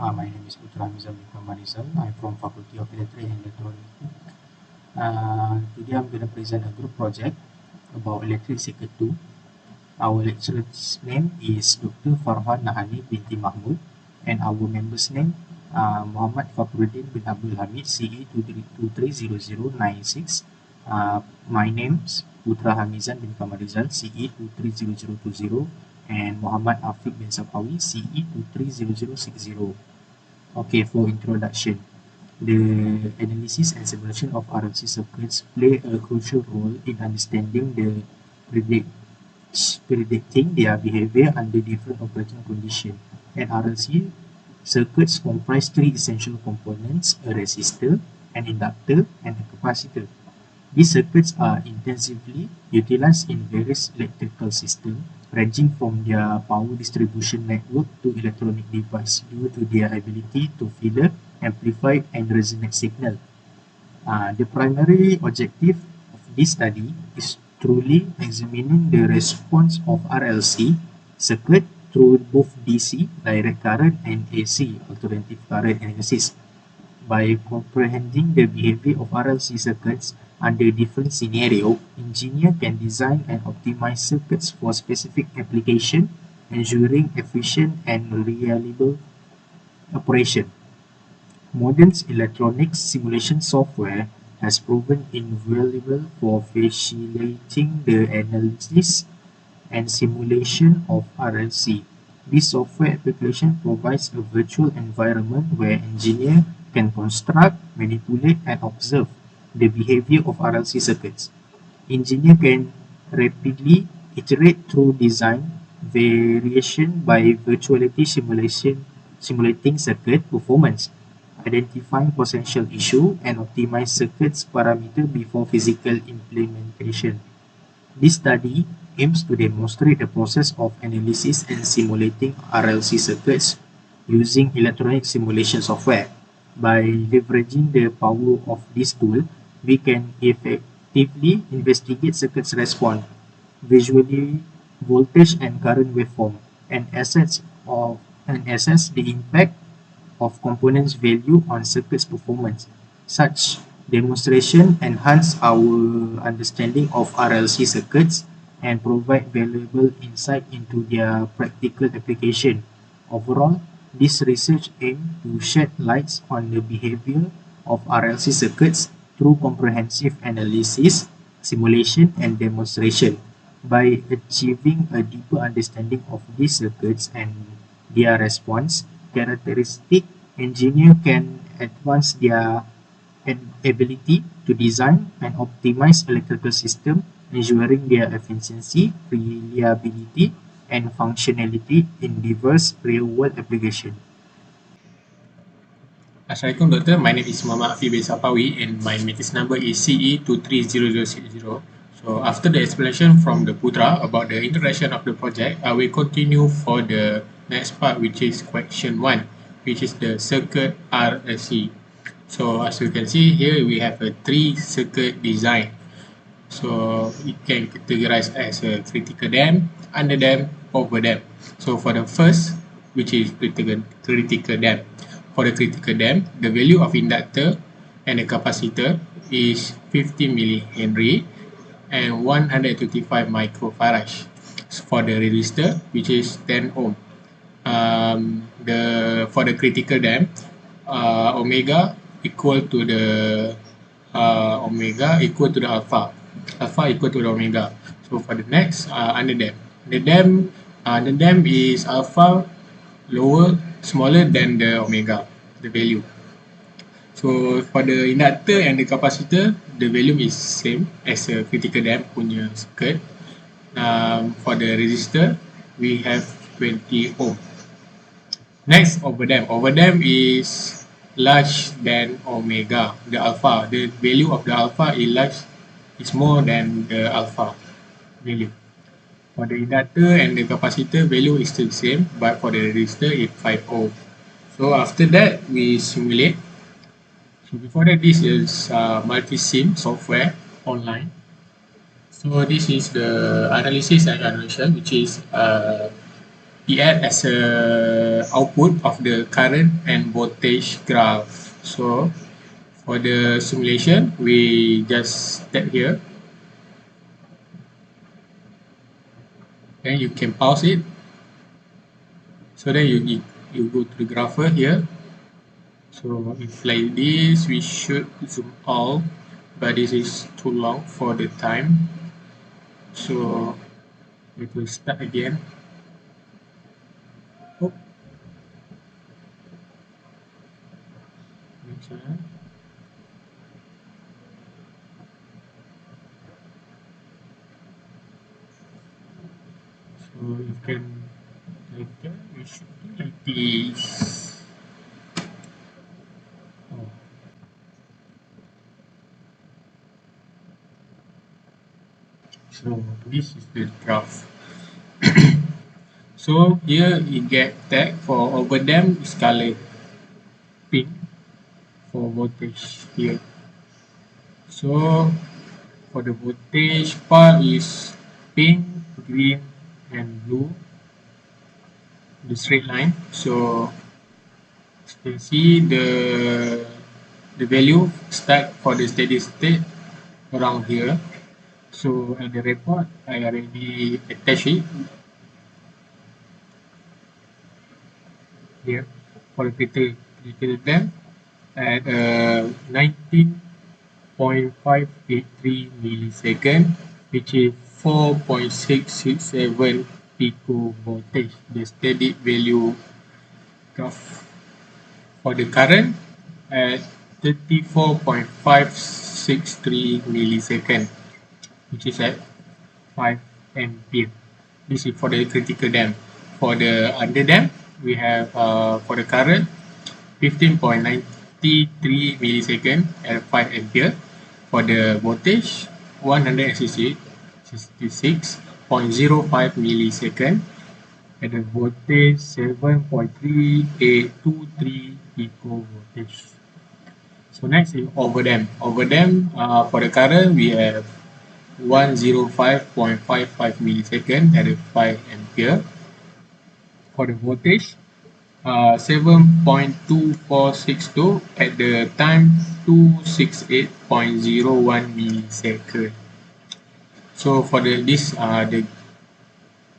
My name is Putra Hamizan bin Kamarizal. I'm from Faculty of Electric and Electronics. Today I'm going to present a group project about electric circuit 2. Our lecturer's name is Dr. Farhan Nahani binti Mahmud, and our member's name Muhammad Fakhruddin bin Abdul Hamid, CE 230096. My name's Putra Hamizan bin Kamarizal, CE 230020, and Muhammad Afiq bin Safawi, CE 230060. Okay, for introduction, the analysis and simulation of RLC circuits play a crucial role in understanding the predicting their behavior under different operating conditions. And RLC circuits comprise three essential components: a resistor, an inductor, and a capacitor. These circuits are intensively utilized in various electrical systems, ranging from their power distribution network to electronic devices due to their ability to filter, amplify, and resonate signal. The primary objective of this study is truly examining the response of RLC circuit through both DC, direct current, and AC, alternative current analysis. By comprehending the behavior of RLC circuits under different scenarios, engineers can design and optimize circuits for specific application, ensuring efficient and reliable operation. Modern electronics simulation software has proven invaluable for facilitating the analysis and simulation of RLC. This software application provides a virtual environment where engineers can construct, manipulate, and observe the behavior of RLC circuits. Engineers can rapidly iterate through design variation by virtuality simulating circuit performance, identifying potential issue, and optimize circuits parameter before physical implementation. This study aims to demonstrate the process of analysis and simulating RLC circuits using electronic simulation software. By leveraging the power of this tool, we can effectively investigate circuits response, visually voltage and current waveform, and assess the impact of components value on circuits performance. Such demonstration enhance our understanding of RLC circuits and provide valuable insight into their practical application. Overall, this research aims to shed light on the behavior of RLC circuits through comprehensive analysis, simulation, and demonstration. By achieving a deeper understanding of these circuits and their response characteristic, engineers can advance their ability to design and optimize electrical systems, ensuring their efficiency, reliability, and functionality in diverse real-world applications. Assalamualaikum Doctor, my name is Muhammad Afiq bin Safawi and my matrix number is CE230060. So after the explanation from the Putra about the introduction of the project, I will continue for the next part, which is question 1, which is the circuit RLC. So as you can see here, we have a 3-circuit design. So it can categorize as a critical damped, under damped, over damped. So for the first, which is critical damped. For the critical damped, the value of inductor and the capacitor is 50 millihenry and 125 microfarad. For the resistor, which is 10 ohm. For the critical damped, omega equal to the alpha equal to the omega. So for the next, under damped, the damped is alpha smaller than the omega, the value. So for the inductor and the capacitor, the value is same as a critical damped punya circuit. For the resistor, we have 20 ohm. Next, overdamped. Overdamped is large than omega, the alpha. The value of the alpha is more than the alpha value. For the inductor and the capacitor, value is still the same, but for the resistor, it's 5 ohm. So after that, we simulate. So before that, this is multi-sim software online. So this is the analysis and evaluation, which is it acts as a output of the current and voltage graph. So for the simulation, we just tap here. Then you can pause it. So then you go to the grapher here. So if like this, we should zoom out, but this is too long for the time. So we will start again. Oh. So you can later we should do like this. Oh. So this is the graph. So here you get tag for overdamp is color pink for voltage here. So for the voltage part is pink, green, and blue. The straight line. So you can see the value start for the steady state around here. So at the report, I already attached it here for the critical damp at 19.583 millisecond, which is 4.667 pico voltage. The steady value graph for the current at 34.563 millisecond, which is at 5 ampere. This is for the critical damp. For the under damp, we have for the current 15.93 millisecond at 5 ampere. For the voltage 166.05 millisecond at the voltage 7.3823 pico voltage. So next is overdamp. Overdamp for the current we have 105.55 millisecond at 5 ampere. For the voltage 7.2462 at the time 268.01 millisecond. So for this the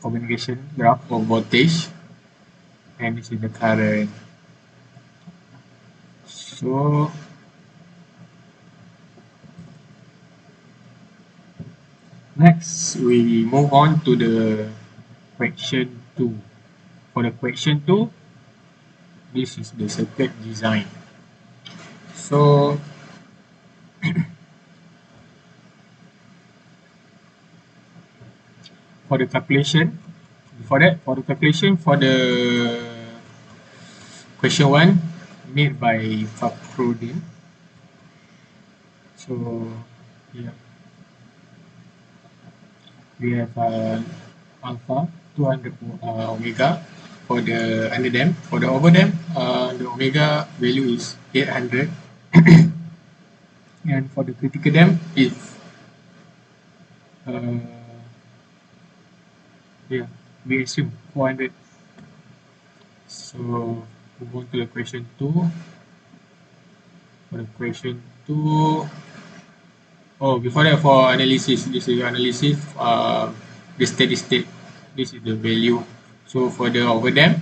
communication graph of voltage, and this is the current. So next we move on to the question 2. For the question 2, this is the circuit design. So for the calculation, for the question 1 made by Fakrudin. So yeah, we have alpha 200 omega for the underdamp. For the overdamp, the omega value is 800, and for the critical damp is yeah, we assume 400. So move on to the question 2. For the question 2, before that, for analysis, this is analysis the steady state. This is the value. So for the overdamp,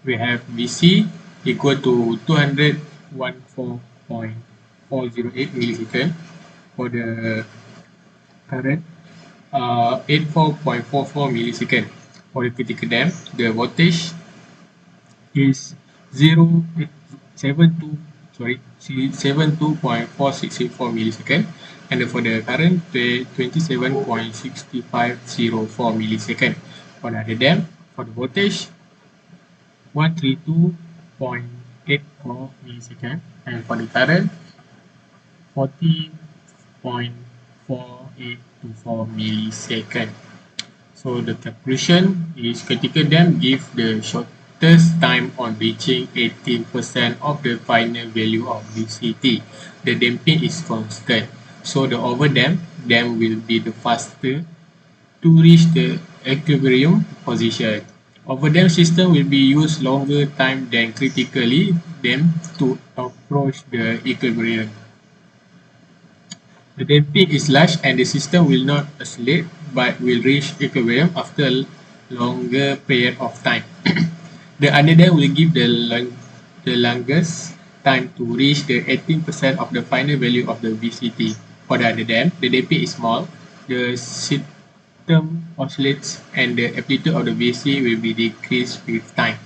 we have VC equal to 214.408 millisecond. For the current, 84.44 millisecond. For the critical damp, the voltage is 72.464 millisecond, and for the current 27.6504 millisecond. For the underdamp, for the voltage 132.84 millisecond, and for the current 40.4824 millisecond. So the conclusion is critical damp give the shortest time on reaching 18% of the final value of VCT. The damping is constant. So the overdamp dam will be the faster to reach the equilibrium position. Overdamped system will be used longer time than critically damped to approach the equilibrium. The damping is large and the system will not oscillate but will reach equilibrium after a longer period of time. The underdamp will give the longest time to reach the 18% of the final value of the VCT. For the underdamp, the damping is small, the system oscillates and the amplitude of the VC will be decreased with time.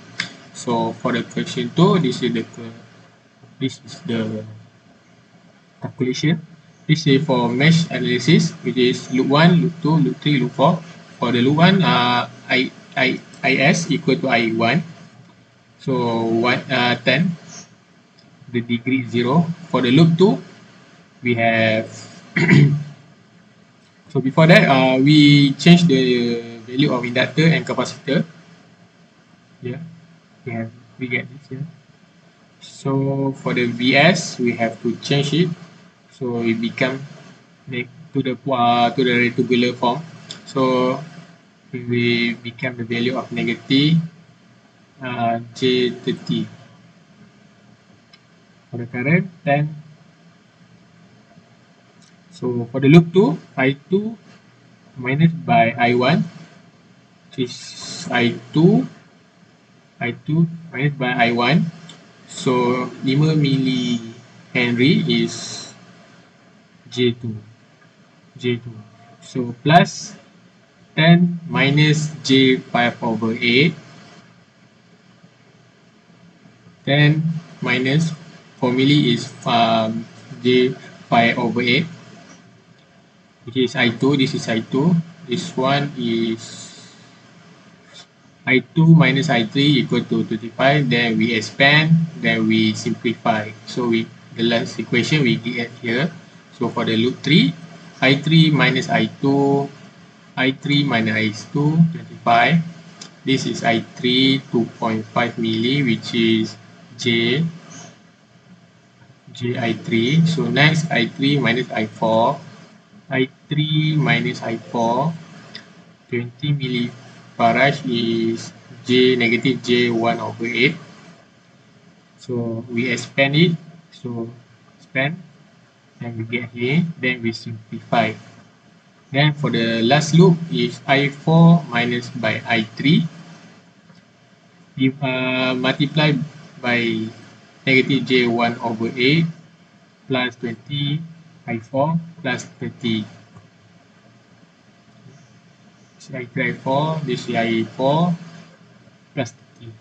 So for the question 2, this is the calculation. This is for mesh analysis, which is loop 1, loop 2, loop 3, loop 4. For the loop 1, IS equal to I1. So 10, the degree 0. For the loop 2, we have so before that, we change the value of inductor and capacitor. Yeah, we get this here. So for the VS, we have to change it. So it become to the rectangular form. So we become the value of negative J30. For the current, then so for the loop 2, I2 minus by I1, which is I2 minus by I1. So 5 millihenry is J2. So plus 10 minus J5 over 8. 10 minus 4 milli is J5 over 8. Which is I2. This is I2. This one is I2 minus I3 equal to 25. Then we expand. Then we simplify. So the last equation we get here. So for the loop 3, I3 minus I2, I3 minus I2, 25. This is I3 2.5 milli, which is I3. So next I3 minus I4, I3 minus I4, 20 millifarad is negative J1 over 8. So we expand it. So expand. Then we get here, then we simplify. Then for the last loop is I4 minus by I3. If multiply by negative J1 over 8 plus 20 I4 plus 30. This is I3 I4, this is I4 plus 30.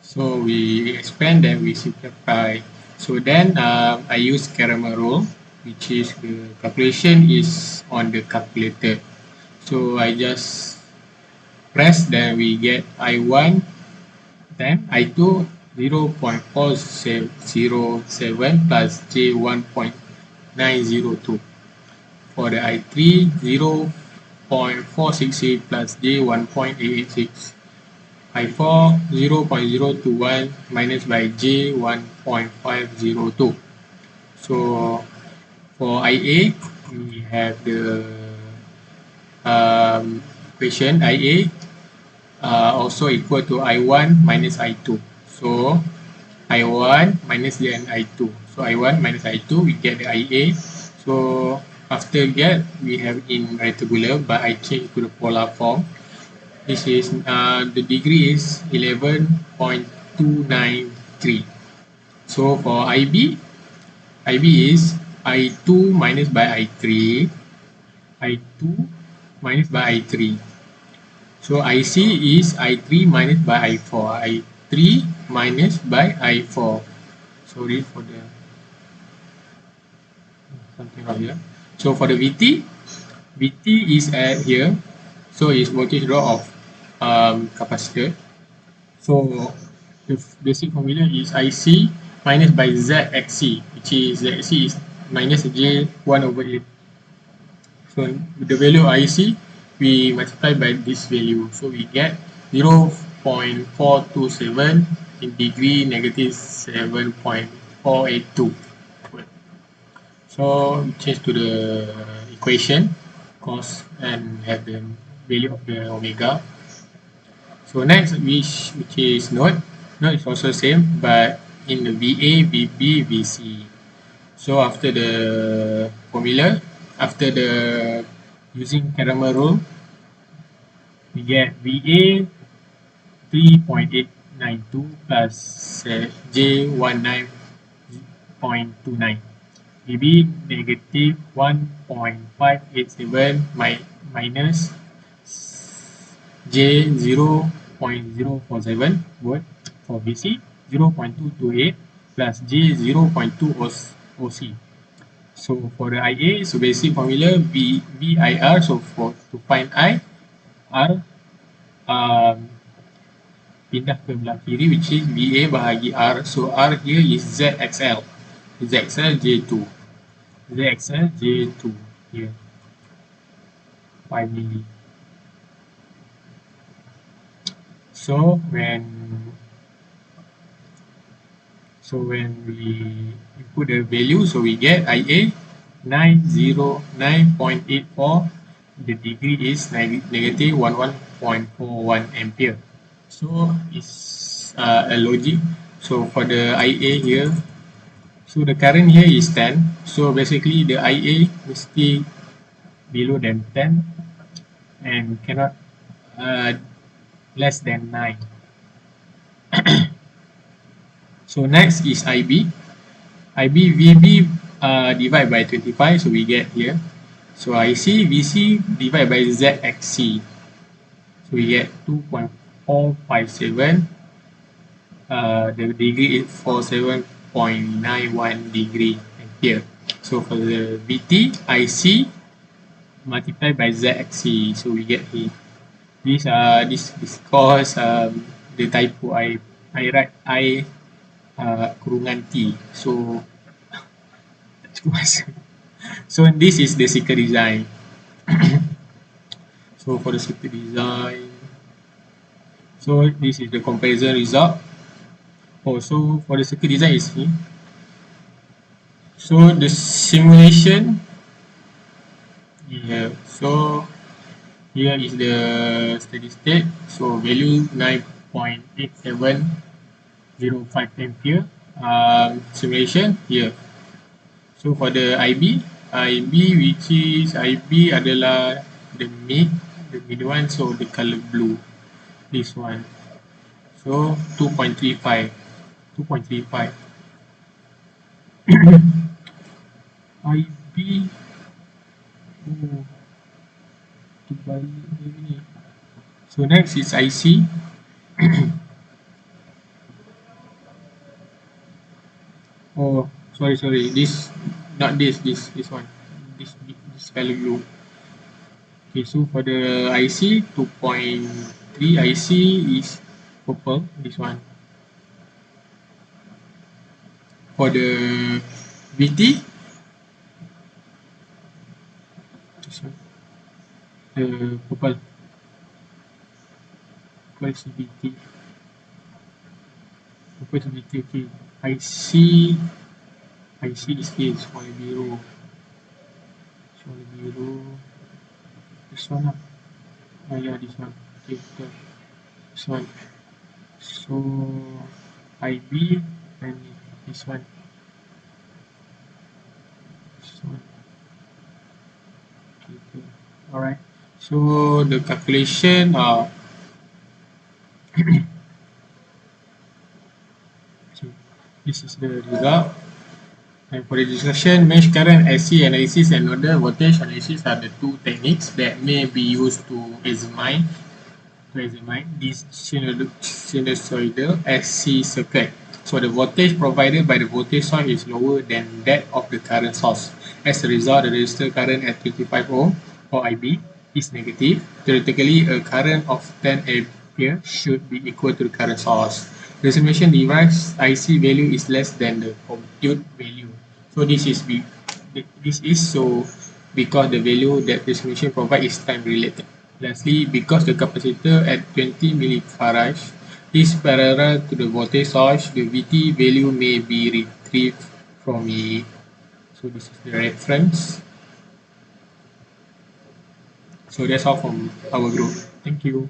So we expand, then we simplify. So then I use Caramel rule, which is the calculation is on the calculator. So I just press, then we get I1, then I2 0.407 plus J1.902. For the I3 0.468 plus J1.886. I4 0.021 minus by J1.502. So for IA, we have the equation IA also equal to I1 minus I2. So I1 minus then I2. So I1 minus I2, we get the IA. So after get, we have in rectangular, but I change to the polar form. This is the degree is 11.293. So for IB is I2 minus by I3, I2 minus by I3. So IC is I3 minus by I4, I3 minus by I4. Sorry for the something wrong here. So for the VT is at here. So it's voltage drop of capacitor. So the basic formula is IC minus by ZXC, which is ZXC is minus J1 over 8. So the value of IC, we multiply by this value. So we get 0.427 in degree negative 7.482. So we change to the equation, cos, and have the value of the omega. So next, which is node. Node is also same, but in the VA, VB, VC. So after the formula, after the using Caramel rule, we get VA 3.892 plus J19.29. VB negative 1.587 minus J 0.047 volt for VC, 0.228 plus J 0.2 OC. So for the IA, so basic formula VIR, so to find I, R pindah ke belah kiri, which is VA bahagi R. So R here is ZXL. ZXL J2. ZXL J2 here. 5 milli. So when we input the value, so we get IA 909.84. The degree is negative 11.41 ampere. So it's a logic. So for the IA here, so the current here is 10. So basically the IA mesti below than 10 and cannot less than 9. So next is IB. IB VB divide by 25, so we get here. So IC VC divide by ZXC, so we get 2.457. The degree is 47.91 degree ampere. So for the VT IC multiplied by ZXC, so we get here. This cause the typo I write I kurungan T, so tak cukup masa. So this is the circuit design. So for the circuit design, so this is the comparison result. So for the circuit design is here. So the simulation, yeah, so here is the steady state. So value 9.8705 ampere. Simulation here. So for the IB which is IB adalah the mid one, so the color blue, this one. So 2.35. IB so next is IC. Oh, sorry, this not this one, this color blue. Okay, so for the IC 2.3 IC is purple, this one. For the VT, this one, the purple CVT. Purple CVT, okay. IC is here, small biru. This one lah. Oh yeah, this one. Okay, this one. So IB and this one. Okay. Alright. So the calculation so this is the result. And for the discussion, mesh current SC analysis and nodal voltage analysis are the two techniques that may be used to examine this sinusoidal SC circuit. So the voltage provided by the voltage source is lower than that of the current source. As a result, the resistor current at 25 ohm for IB is negative. Theoretically, a current of 10 ampere should be equal to the current source. The simulation derives IC value is less than the compute value. So this is so because the value that the simulation provides is time related. Lastly, because the capacitor at 20 millifarad is parallel to the voltage source, the VT value may be retrieved from it. So this is the reference. So that's all from our group. Thank you.